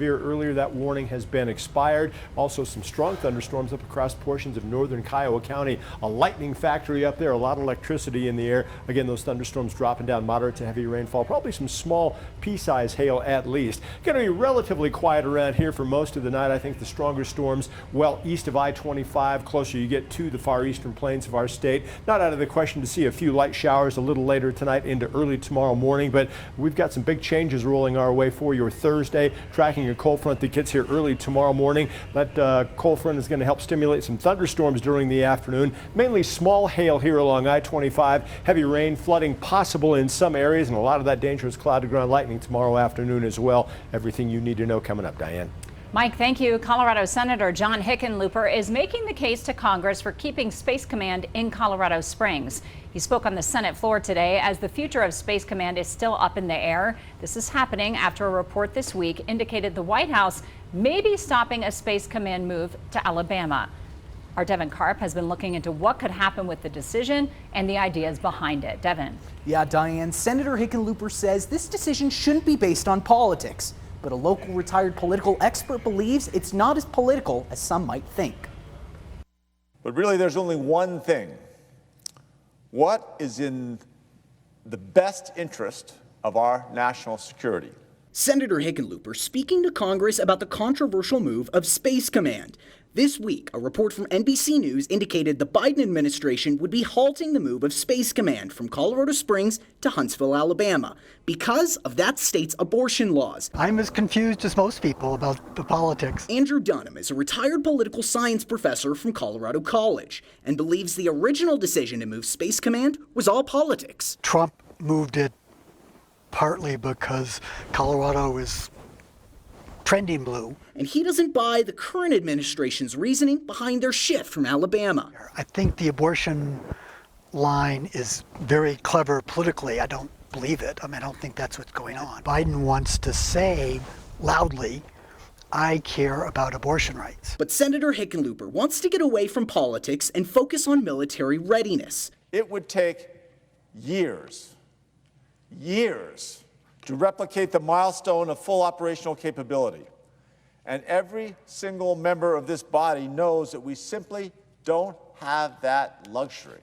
severe earlier. That warning has been expired. Also some strong thunderstorms up across portions of northern Kiowa County. A lightning factory up there, a lot of electricity in the air. Again, those thunderstorms dropping down, moderate to heavy rainfall, probably some small pea-size hail at least. Going to be relatively quiet around here for most of the night. I think the stronger storms well east of I-25, closer you get to the far eastern plains of our state. Not out of the question to see a few light showers a little later tonight into early tomorrow morning, but we've got some big changes rolling our way for your Thursday. Tracking a cold front that gets here early tomorrow morning. That cold front is going to help stimulate some thunderstorms during the afternoon. Mainly small hail here along I-25. Heavy rain, flooding possible in some areas, and a lot of that dangerous cloud to ground lightning tomorrow afternoon as well. Everything you need to know coming up, Diane. Mike, thank you. Colorado Senator John Hickenlooper is making the case to Congress for keeping Space Command in Colorado Springs. He spoke on the Senate floor today as the future of Space Command is still up in the air. This is happening after a report this week indicated the White House may be stopping a Space Command move to Alabama. Our Devin Karp has been looking into what could happen with the decision and the ideas behind it. Devin. Yeah, Diane, Senator Hickenlooper says this decision shouldn't be based on politics. But a local retired political expert believes it's not as political as some might think. But really, there's only one thing. What is in the best interest of our national security? Senator Hickenlooper speaking to Congress about the controversial move of Space Command. This week, a report from NBC News indicated the Biden administration would be halting the move of Space Command from Colorado Springs to Huntsville, Alabama, because of that state's abortion laws. I'm as confused as most people about the politics. Andrew Dunham is a retired political science professor from Colorado College and believes the original decision to move Space Command was all politics. Trump moved it partly because Colorado is trending blue. And he doesn't buy the current administration's reasoning behind their shift from Alabama. I think the abortion line is very clever politically. I don't believe it. I mean, I don't think that's what's going on. Biden wants to say loudly, I care about abortion rights. But Senator Hickenlooper wants to get away from politics and focus on military readiness. It would take years to replicate the milestone of full operational capability. And every single member of this body knows that we simply don't have that luxury.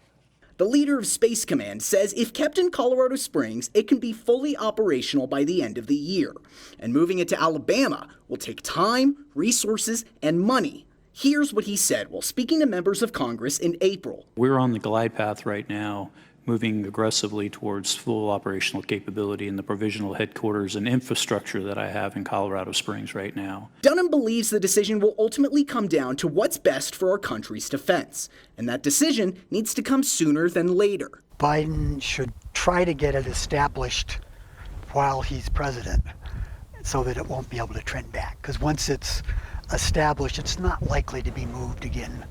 The leader of Space Command says if kept in Colorado Springs, it can be fully operational by the end of the year. And moving it to Alabama will take time, resources, and money. Here's what he said while speaking to members of Congress in April. We're on the glide path right now, moving aggressively towards full operational capability in the provisional headquarters and infrastructure that I have in Colorado Springs right now. Dunham believes the decision will ultimately come down to what's best for our country's defense, and that decision needs to come sooner than later. Biden should try to get it established while he's president so that it won't be able to trend back, because once it's established, it's not likely to be moved again.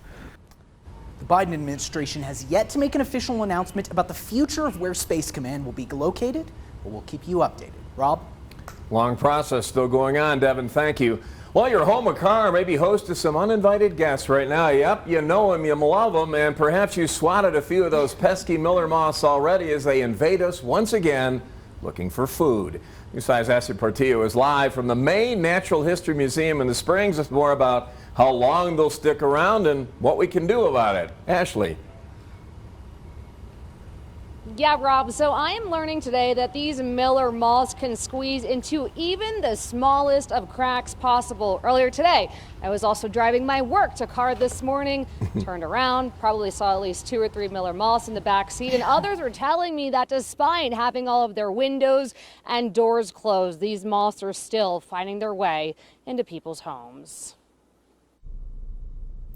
The Biden administration has yet to make an official announcement about the future of where Space Command will be located, but we'll keep you updated. Rob? Long process still going on, Devin. Thank you. Well, you're home or car, maybe host to some uninvited guests right now. Yep, you know them, you love them, and perhaps you swatted a few of those pesky Miller moths already as they invade us once again looking for food. News 5's Ashley Portillo is live from the Maine Natural History Museum in the Springs with more about how long they'll stick around and what we can do about it. Ashley. Yeah, Rob, so I am learning today that these Miller moths can squeeze into even the smallest of cracks possible. Earlier today, I was also driving my work to car this morning, turned around, probably saw at least 2 or 3 Miller moths in the back seat, and others were telling me that despite having all of their windows and doors closed, these moths are still finding their way into people's homes.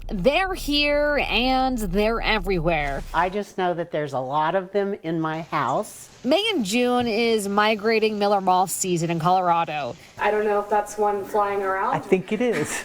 They're here and they're everywhere. I just know that there's a lot of them in my house. May and June is migrating Miller moth season in Colorado. I don't know if that's one flying around. I think it is.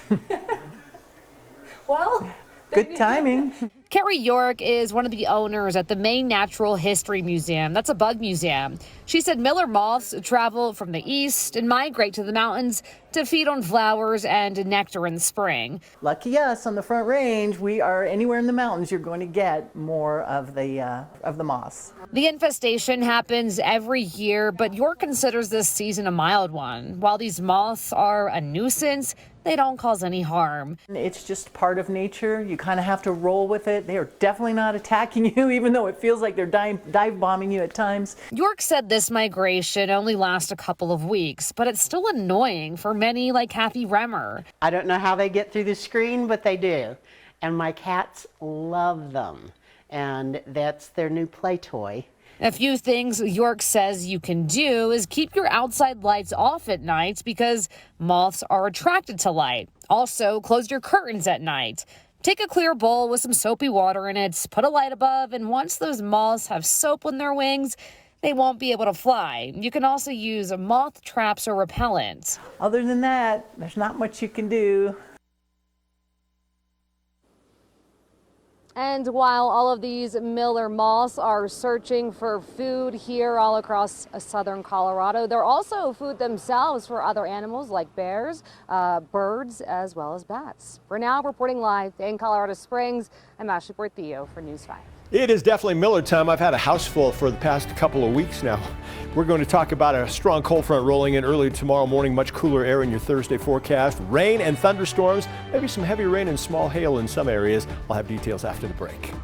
Well, good timing. Carrie York is one of the owners at the Maine Natural History Museum. That's a bug museum. She said miller moths travel from the east and migrate to the mountains to feed on flowers and nectar in the spring. Lucky us on the Front Range, we are anywhere in the mountains, you're going to get more of the moths. The infestation happens every year, but York considers this season a mild one. While these moths are a nuisance, they don't cause any harm. It's just part of nature. You kind of have to roll with it. They are definitely not attacking you, even though it feels like they're dive bombing you at times. York said this migration only lasts a couple of weeks, but it's still annoying for many like Kathy Remmer. I don't know how they get through the screen, but they do. And my cats love them. And that's their new play toy. A few things York says you can do is keep your outside lights off at night because moths are attracted to light. Also, close your curtains at night. Take a clear bowl with some soapy water in it, put a light above, and once those moths have soap on their wings, they won't be able to fly. You can also use moth traps or repellent. Other than that, there's not much you can do. And while all of these miller moths are searching for food here all across southern Colorado, they're also food themselves for other animals like bears, birds, as well as bats. For now, reporting live in Colorado Springs, I'm Ashley Portillo for News 5. It is definitely Miller time. I've had a house full for the past couple of weeks now. We're going to talk about a strong cold front rolling in early tomorrow morning, much cooler air in your Thursday forecast, rain and thunderstorms, maybe some heavy rain and small hail in some areas. I'll have details after the break.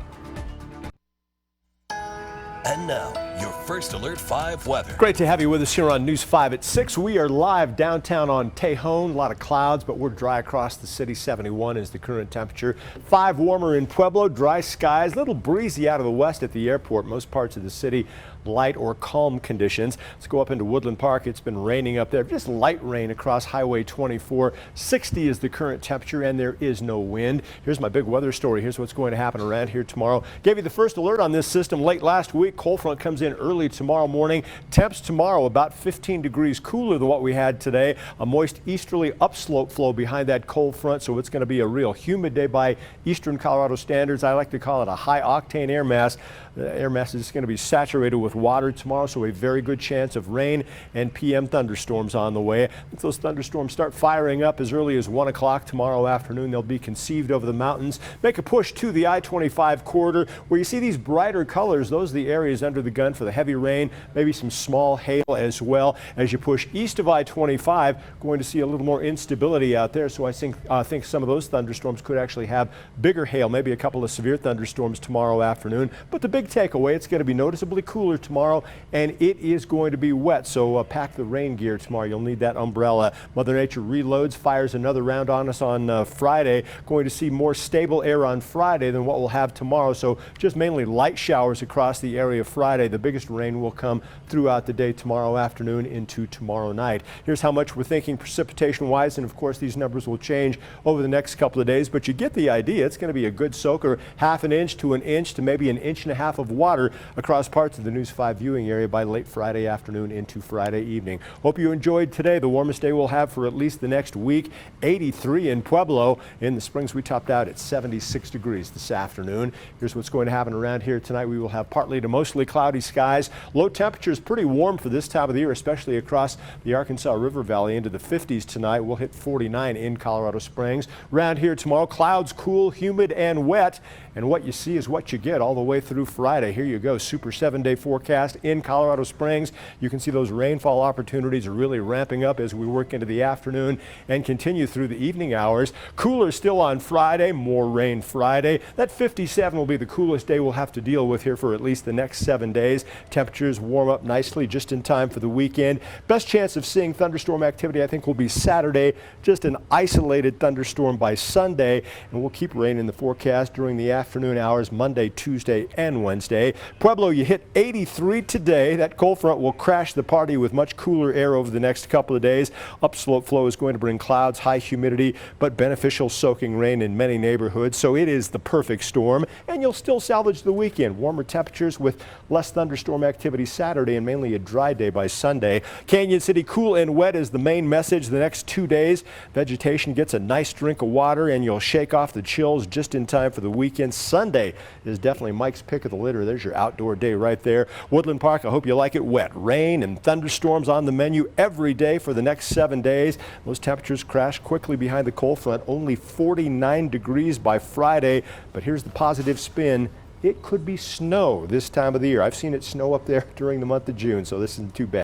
And now, your First Alert 5 weather. Great to have you with us here on News 5 at 6. We are live downtown on Tejon. A lot of clouds, but we're dry across the city. 71 is the current temperature. 5 warmer in Pueblo, dry skies, a little breezy out of the west at the airport. Most parts of the city, light or calm conditions. Let's go up into Woodland Park. It's been raining up there, just light rain across Highway 24. 60 is the current temperature and there is no wind. Here's my big weather story. Here's what's going to happen around here tomorrow. Gave you the first alert on this system late last week. Cold front comes in early tomorrow morning. Temps tomorrow about 15 degrees cooler than what we had today. A moist easterly upslope flow behind that cold front, so it's going to be a real humid day by eastern Colorado standards. I like to call it a high octane air mass. The air mass is going to be saturated with water tomorrow, so a very good chance of rain and PM thunderstorms on the way. If those thunderstorms start firing up as early as 1 o'clock tomorrow afternoon, they'll be conceived over the mountains. Make a push to the I-25 corridor where you see these brighter colors. Those are the areas under the gun for the heavy rain, maybe some small hail as well. As you push east of I-25, going to see a little more instability out there, so I think some of those thunderstorms could actually have bigger hail, maybe a couple of severe thunderstorms tomorrow afternoon. But the big takeaway, it's going to be noticeably cooler tomorrow and it is going to be wet, so pack the rain gear tomorrow. You'll need that umbrella. Mother Nature reloads, fires another round on us on Friday. Going to see more stable air on Friday than what we'll have tomorrow, so just mainly light showers across the area Friday. The biggest rain will come throughout the day tomorrow afternoon into tomorrow night. Here's how much we're thinking precipitation wise, and of course these numbers will change over the next couple of days, but you get the idea. It's going to be a good soaker, half an inch to an inch to maybe an inch and a half of water across parts of the News 5 viewing area by late Friday afternoon into Friday evening. Hope you enjoyed today. The warmest day we'll have for at least the next week. 83 in Pueblo. In the Springs, we topped out at 76 degrees this afternoon. Here's what's going to happen around here tonight. We will have partly to mostly cloudy skies. Low temperatures pretty warm for this time of the year, especially across the Arkansas River Valley into the 50s tonight. We'll hit 49 in Colorado Springs. Around here tomorrow, clouds, cool, humid, and wet. And what you see is what you get all the way through Friday. Here you go, super 7-day forecast in Colorado Springs. You can see those rainfall opportunities are really ramping up as we work into the afternoon and continue through the evening hours. Cooler still on Friday, more rain Friday. That 57 will be the coolest day we'll have to deal with here for at least the next 7 days. Temperatures warm up nicely just in time for the weekend. Best chance of seeing thunderstorm activity I think will be Saturday, just an isolated thunderstorm by Sunday, and we'll keep rain in the forecast during the afternoon hours Monday, Tuesday, and Wednesday. Wednesday. Pueblo, you hit 83 today. That cold front will crash the party with much cooler air over the next couple of days. Upslope flow is going to bring clouds, high humidity, but beneficial soaking rain in many neighborhoods. So it is the perfect storm, and you'll still salvage the weekend. Warmer temperatures with less thunderstorm activity Saturday and mainly a dry day by Sunday. Canyon City, cool and wet is the main message the next 2 days. Vegetation gets a nice drink of water, and you'll shake off the chills just in time for the weekend. Sunday is definitely Mike's pick of the litter. There's your outdoor day right there. Woodland Park, I hope you like it wet. Rain and thunderstorms on the menu every day for the next 7 days. Those temperatures crash quickly behind the cold front. Only 49 degrees by Friday. But here's the positive spin. It could be snow this time of the year. I've seen it snow up there during the month of June, so this isn't too bad.